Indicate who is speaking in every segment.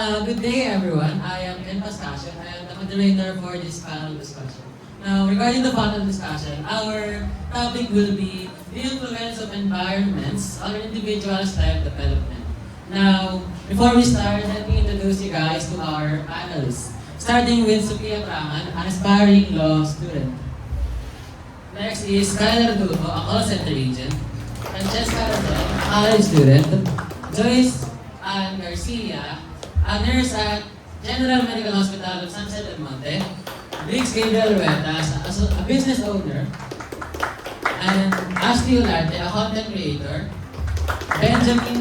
Speaker 1: Good day, everyone. I am Ken Pascasio. I am the moderator for this panel discussion. Now, regarding the panel discussion, our topic will be the influence of environments on an individual's life development. Now, before we start, let me introduce you guys to our panelists. Starting with Sophia Prangan, an aspiring law student. Next is Skylar Duho, a call center agent. Francesca Rodel, a college student. Joyce Ann Garcia, a nurse at General Medical Hospital of San Jose del Monte. Briggs Gabriel Ruetas, a business owner. And Ashley Olarte, a content creator. Benjamin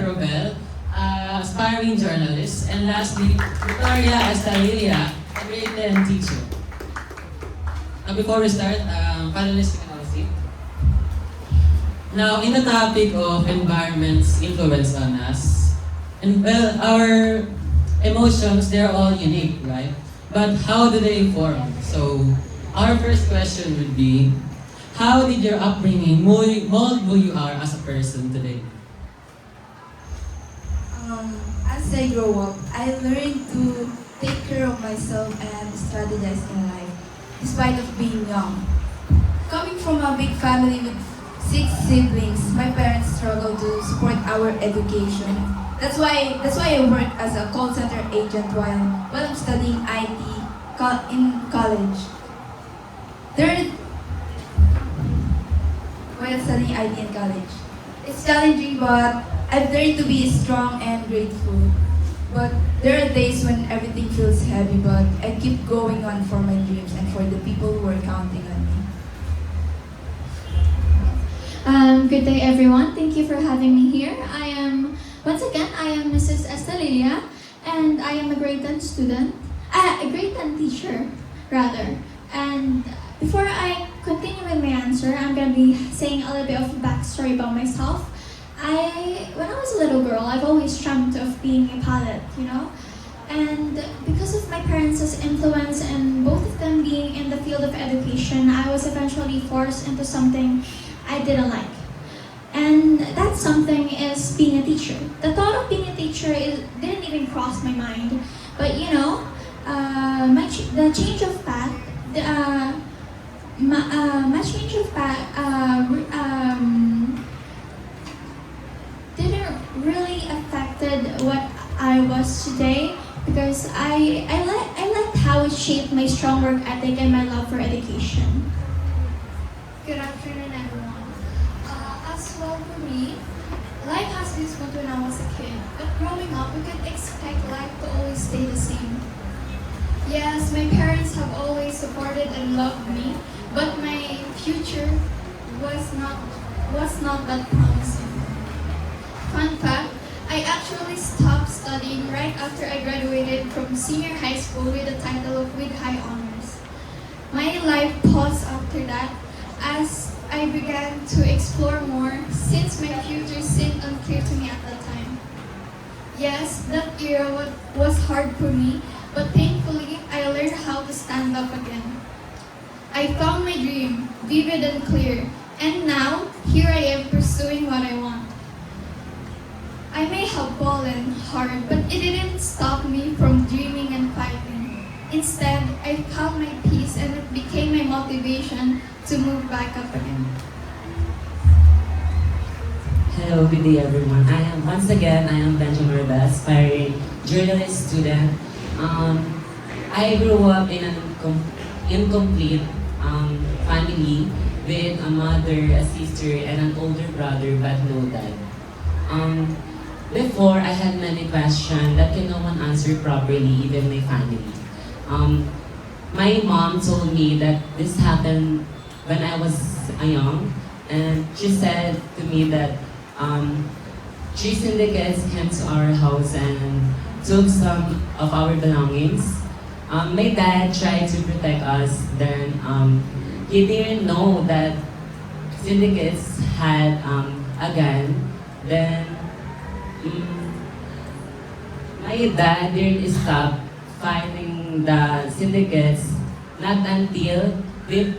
Speaker 1: Robel, aspiring journalist. And lastly, Victoria Estalilia, a grade 10 teacher. Now before we start, panelists can all sit. Now, in the topic of environment's influence on us, and well, our emotions, they're all unique, right? But how do they form? So, our first question would be, how did your upbringing mold who you are as a person today?
Speaker 2: As I grow up, I learned to take care of myself and strategize in life, despite of being young. Coming from a big family with 6 siblings, my parents struggled to support our education. That's why I work as a call center agent while I'm studying IT in college. While studying IT in college. It's challenging, but I've learned to be strong and grateful. But there are days when everything feels heavy, but I keep going on for my dreams and for the people who are counting on me.
Speaker 3: Good day, everyone. Thank you for having me here. Once again, I am Mrs. Estalilia, and I am a grade 10 student, a grade 10 teacher, rather. And before I continue with my answer, I'm going to be saying a little bit of backstory about myself. When I was a little girl, I've always dreamt of being a pilot, And because of my parents' influence and both of them being in the field of education, I was eventually forced into something I didn't like. And that something is being a teacher. The thought of being a teacher didn't even cross my mind. But the change of path, my change of path didn't really affected what I was today because I liked how it shaped my strong work ethic and my love for education.
Speaker 4: Good afternoon, everyone. As well for me, life has been smooth when I was a kid, but growing up, we could expect life to always stay the same. Yes, my parents have always supported and loved me, but my future was not that promising. Fun fact, I actually stopped studying right after I graduated from senior high school with the title of with high honors. My life paused after that as I began to explore more since my future seemed unclear to me at that time. Yes, that era was hard for me, but thankfully I learned how to stand up again. I found my dream, vivid and clear, and now here I am pursuing what I want. I may have fallen hard, but it didn't stop me from dreaming and fighting. Instead, I found my peace and it became my motivation to move back up again.
Speaker 5: Hello, good day everyone. I am Benjamin Robel, aspiring journalist student. I grew up in an incomplete family with a mother, a sister, and an older brother but no dad. Before, I had many questions that no one answer properly, even my family. My mom told me that this happened when I was young, and she said to me that 3 syndicates came to our house and took some of our belongings. My dad tried to protect us, then he didn't know that syndicates had a gun. Then my dad didn't stop fighting the syndicates, not until the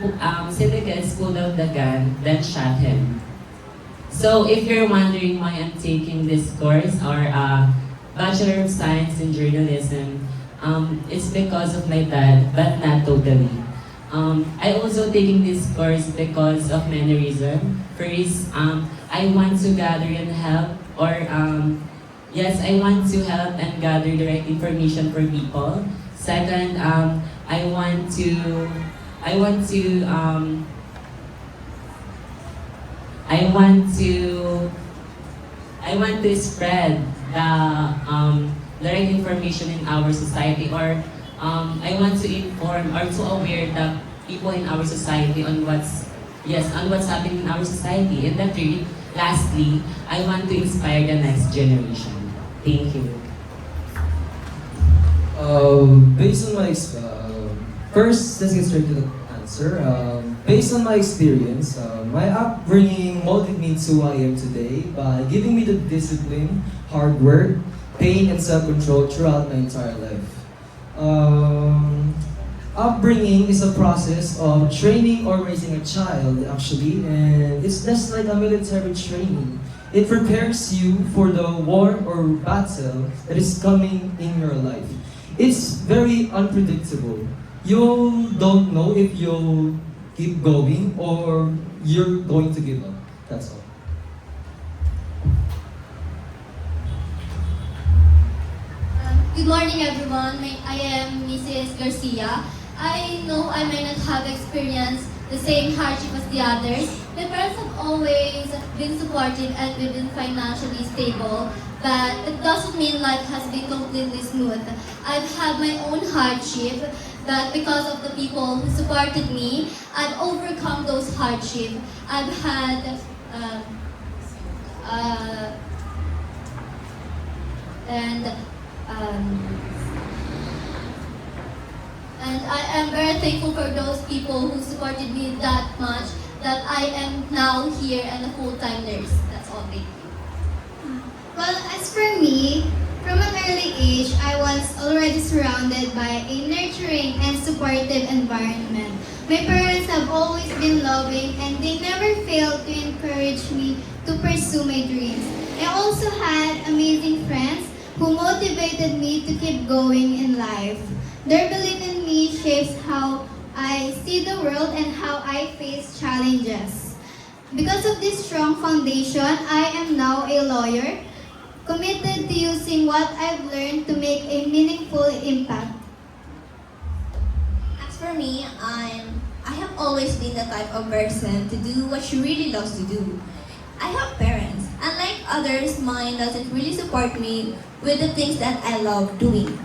Speaker 5: syndicates pulled out the gun, then shot him. So if you're wondering why I'm taking this course or Bachelor of Science in Journalism. It's because of my dad, but not totally. I also taking this course because of many reasons. First, I want to gather and help, or yes, I want to help and gather the right information for people. Second, I want to, I want to, I want to, I want to spread the right information in our society, or I want to inform or to aware the people in our society on what's happening in our society. And the third, lastly, I want to inspire the next generation. Thank you.
Speaker 6: Based on my first, let's get straight to the answer. Based on my experience, my upbringing molded me to who I am today by giving me the discipline, hard work, pain, and self-control throughout my entire life. Upbringing is a process of training or raising a child, actually, and it's just like a military training. It prepares you for the war or battle that is coming in your life. It's very unpredictable. You don't know if you'll keep going or you're going to give up. That's all.
Speaker 4: Good morning, everyone. I am Mrs. Garcia. I know I may not have experienced the same hardship as the others. My parents have always been supportive and we've been financially stable, but it doesn't mean life has been completely smooth. I've had my own hardship, but because of the people who supported me, I've overcome those hardships. I've had and I am very thankful for those people who supported me that much that I am now here and a full-time nurse. That's all. Thank you.
Speaker 7: Well, as for me, from an early age, I was already surrounded by a nurturing and supportive environment. My parents have always been loving and they never failed to encourage me to pursue my dreams. I also had amazing friends who motivated me to keep going in life. Their belief in me shapes how I see the world and how I face challenges. Because of this strong foundation, I am now a lawyer, committed to using what I've learned to make a meaningful impact.
Speaker 8: As for me, I have always been the type of person to do what she really loves to do. I have parents. Unlike others, mine doesn't really support me with the things that I love doing.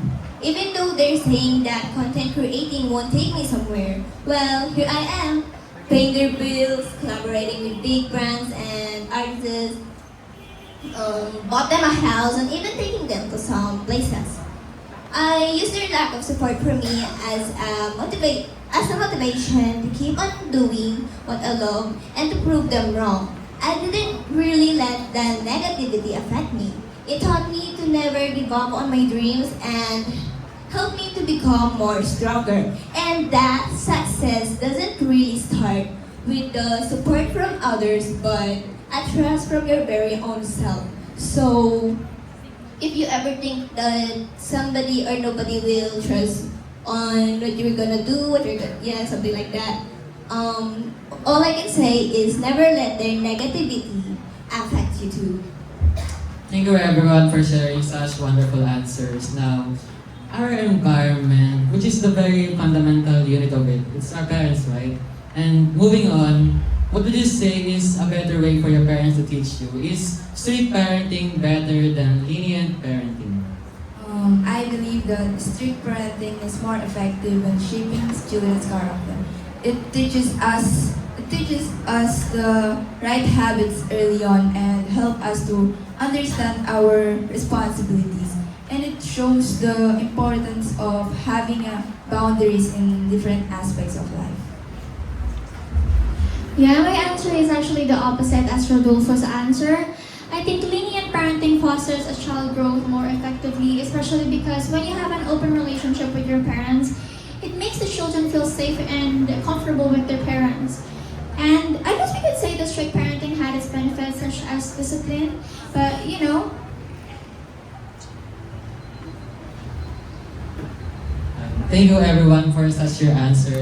Speaker 8: Even though they're saying that content creating won't take me somewhere, well, here I am, paying their bills, collaborating with big brands and artists, bought them a house, and even taking them to some places. I use their lack of support for me as a motivation to keep on doing what I love and to prove them wrong. I didn't really let the negativity affect me. It taught me to never give up on my dreams and helped me to become more stronger. And that success doesn't really start with the support from others, but a trust from your very own self. So, if you ever think that somebody or nobody will trust on what you're gonna do, something like that, all I can say is never let their negativity affect you too.
Speaker 1: Thank you everyone for sharing such wonderful answers. Now, our environment, which is the very fundamental unit of it, it's our parents, right? And moving on, what would you say is a better way for your parents to teach you? Is strict parenting better than lenient parenting?
Speaker 2: I believe that strict parenting is more effective in shaping children's character. It teaches us the right habits early on and help us to understand our responsibilities. And it shows the importance of having boundaries in different aspects of life.
Speaker 3: Yeah, my answer is actually the opposite as Rodolfo's answer. I think lenient parenting fosters a child growth more effectively, especially because when you have an open relationship with your parents, it makes the children feel safe and comfortable with their parents. And I guess we could say that strict parenting had its benefits such as discipline, but
Speaker 1: Thank you everyone for such your answers.